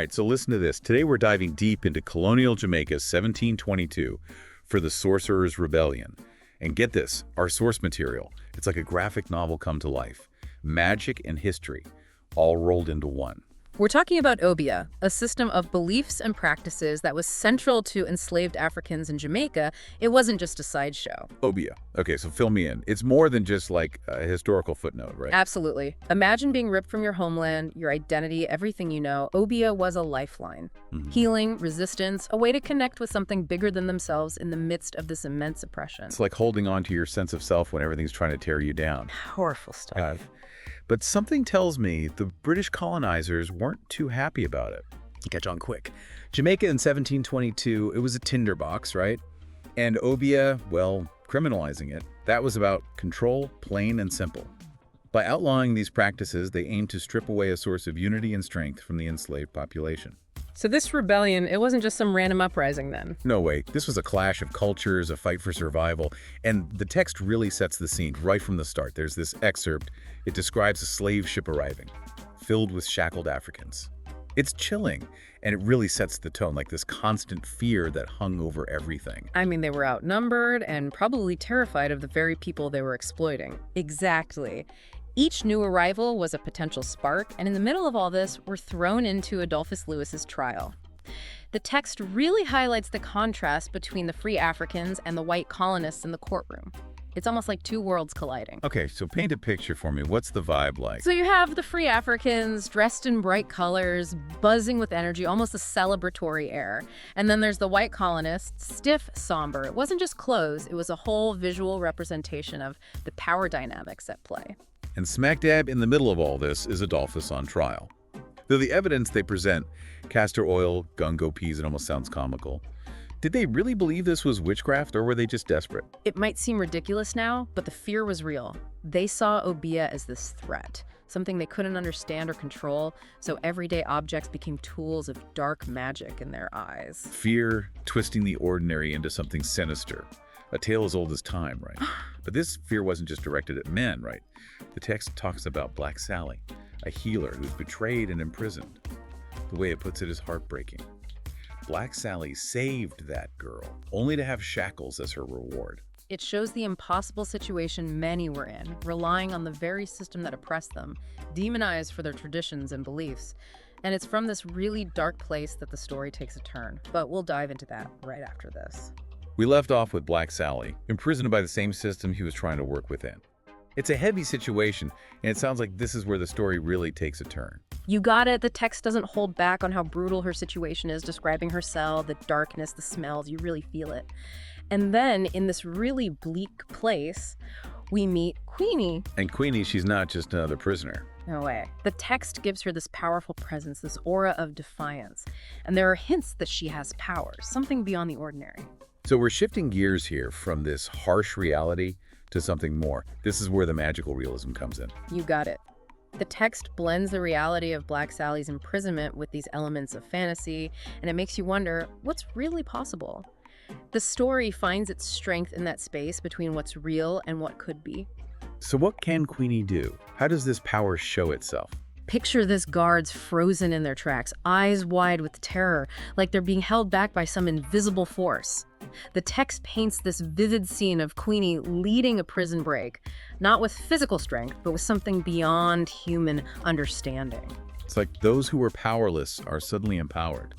right, so listen to this. Today we're diving deep into colonial Jamaica 1722 for the Sorcerers Rebellion. And get this, our source material. It's like a graphic novel come to life. Magic and history, all rolled into one. We're talking about Obeah, a system of beliefs and practices that was central to enslaved Africans in Jamaica. It wasn't just a sideshow. Obeah. Okay, so fill me in. It's more than just like a historical footnote, right? Absolutely. Imagine being ripped from your homeland, your identity, everything you know. Obeah was a lifeline. Healing, resistance, a way to connect with something bigger than themselves in the midst of this immense oppression. It's like holding on to your sense of self when everything's trying to tear you down. Powerful stuff. But something tells me the British colonizers weren't too happy about it. Catch on quick. Jamaica in 1722, it was a tinderbox, right? And Obeah, well, criminalizing it, that was about control, plain and simple. By outlawing these practices, they aimed to strip away a source of unity and strength from the enslaved population. So this rebellion, it wasn't just some random uprising then. No way. This was a clash of cultures, a fight for survival, and the text really sets the scene right from the start. There's this excerpt. It describes a slave ship arriving, filled with shackled Africans. It's chilling, and it really sets the tone, like this constant fear that hung over everything. I mean, they were outnumbered and probably terrified of the very people they were exploiting. Exactly. Each new arrival was a potential spark, and in the middle of all this, we're thrown into Adolphus Lewis's trial. The text really highlights the contrast between the free Africans and the white colonists in the courtroom. It's almost like two worlds colliding. Okay, so paint a picture for me. What's the vibe like? So you have the free Africans dressed in bright colors, buzzing with energy, almost a celebratory air. And then there's the white colonists, stiff, somber. It wasn't just clothes, it was a whole visual representation of the power dynamics at play. And smack dab in the middle of all this is Adolphus on trial. Though the evidence they present, castor oil, gungo peas, it almost sounds comical. Did they really believe this was witchcraft, or were they just desperate? It might seem ridiculous now, but the fear was real. They saw Obeah as this threat, something they couldn't understand or control, so everyday objects became tools of dark magic in their eyes. Fear twisting the ordinary into something sinister. A tale as old as time, right? But this fear wasn't just directed at men, right? The text talks about Black Sally, a healer who's betrayed and imprisoned. The way it puts it is heartbreaking. Black Sally saved that girl, only to have shackles as her reward. It shows the impossible situation many were in, relying on the very system that oppressed them, demonized for their traditions and beliefs. And it's from this really dark place that the story takes a turn. But we'll dive into that right after this. We left off with Black Sally, imprisoned by the same system he was trying to work within. It's a heavy situation, and it sounds like this is where the story really takes a turn. You got it. The text doesn't hold back on how brutal her situation is, describing her cell, the darkness, the smells. You really feel it. And then, in this really bleak place, we meet Queenie. And Queenie, she's not just another prisoner. No way. The text gives her this powerful presence, this aura of defiance. And there are hints that she has power, something beyond the ordinary. So we're shifting gears here from this harsh reality to something more. This is where the magical realism comes in. You got it. The text blends the reality of Black Sally's imprisonment with these elements of fantasy, and it makes you wonder, what's really possible? The story finds its strength in that space between what's real and what could be. So what can Queenie do? How does this power show itself? Picture this guards frozen in their tracks, eyes wide with terror, like they're being held back by some invisible force. The text paints this vivid scene of Queenie leading a prison break, not with physical strength, but with something beyond human understanding. It's like those who were powerless are suddenly empowered.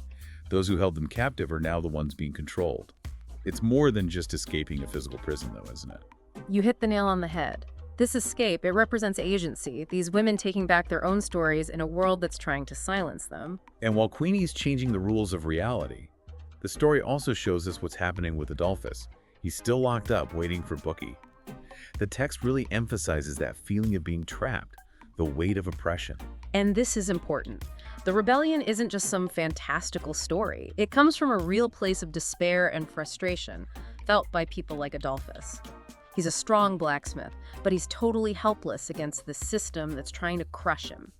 Those who held them captive are now the ones being controlled. It's more than just escaping a physical prison, though, isn't it? You hit the nail on the head. This escape, it represents agency, these women taking back their own stories in a world that's trying to silence them. And while Queenie's changing the rules of reality, the story also shows us what's happening with Adolphus. He's still locked up, waiting for Bookie. The text really emphasizes that feeling of being trapped, the weight of oppression. And this is important. The rebellion isn't just some fantastical story. It comes from a real place of despair and frustration, felt by people like Adolphus. He's a strong blacksmith, but he's totally helpless against the system that's trying to crush him.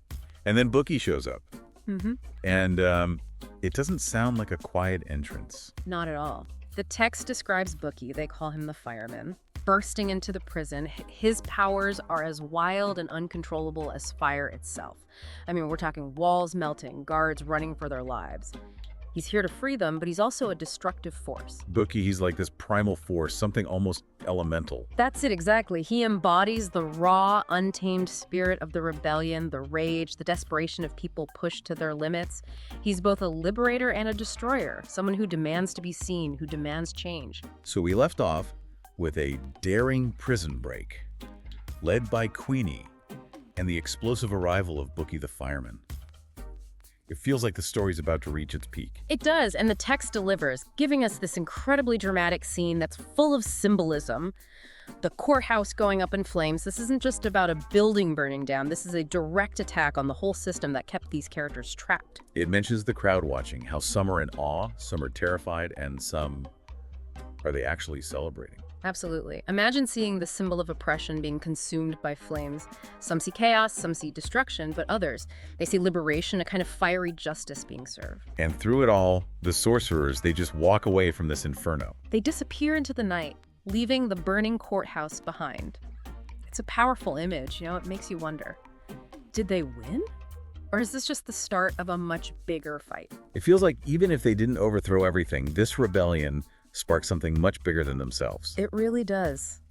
And then Bookie shows up. Mm-hmm. And it doesn't sound like a quiet entrance. Not at all. The text describes Bookie, they call him the fireman. bursting into the prison. His powers are as wild and uncontrollable as fire itself. I mean, we're talking walls melting, guards running for their lives. He's here to free them, but he's also a destructive force. Bookie, he's like this primal force, something almost elemental. That's it, exactly. He embodies the raw, untamed spirit of the rebellion, the rage, the desperation of people pushed to their limits. He's both a liberator and a destroyer, someone who demands to be seen, who demands change. So we left off with a daring prison break, led by Queenie, and the explosive arrival of Bookie the fireman. It feels like the story's about to reach its peak. It does, and the text delivers, giving us this incredibly dramatic scene that's full of symbolism. The courthouse going up in flames. This isn't just about a building burning down. This is a direct attack on the whole system that kept these characters trapped. It mentions the crowd watching, how some are in awe, some are terrified, and some are they actually celebrating. Absolutely. Imagine seeing the symbol of oppression being consumed by flames. Some see chaos, some see destruction, but others, they see liberation, a kind of fiery justice being served. And through it all, the sorcerers, they just walk away from this inferno. They disappear into the night, leaving the burning courthouse behind. It's a powerful image, it makes you wonder, did they win? Or is this just the start of a much bigger fight? It feels like even if they didn't overthrow everything, this rebellion sparked something much bigger than themselves. It really does.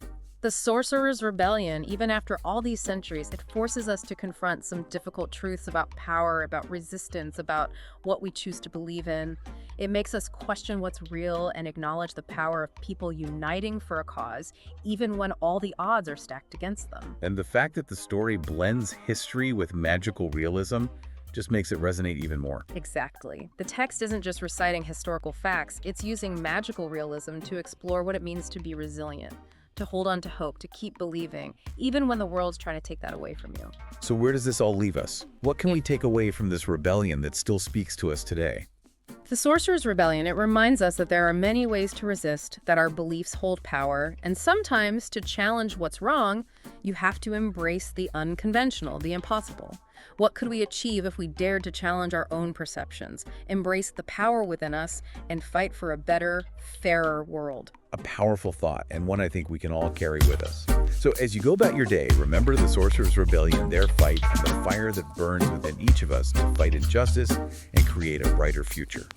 The Sorcerers Rebellion, even after all these centuries, it forces us to confront some difficult truths about power, about resistance, about what we choose to believe in. It makes us question what's real and acknowledge the power of people uniting for a cause, even when all the odds are stacked against them. And the fact that the story blends history with magical realism just makes it resonate even more. Exactly. The text isn't just reciting historical facts, it's using magical realism to explore what it means to be resilient, to hold on to hope, to keep believing, even when the world's trying to take that away from you. So where does this all leave us? What can we take away from this rebellion that still speaks to us today? The Sorcerers Rebellion, it reminds us that there are many ways to resist, that our beliefs hold power, and sometimes to challenge what's wrong, you have to embrace the unconventional, the impossible. What could we achieve if we dared to challenge our own perceptions, embrace the power within us, and fight for a better, fairer world? A powerful thought, and one I think we can all carry with us. So as you go about your day, remember the Sorcerers Rebellion, their fight, and the fire that burns within each of us to fight injustice and create a brighter future.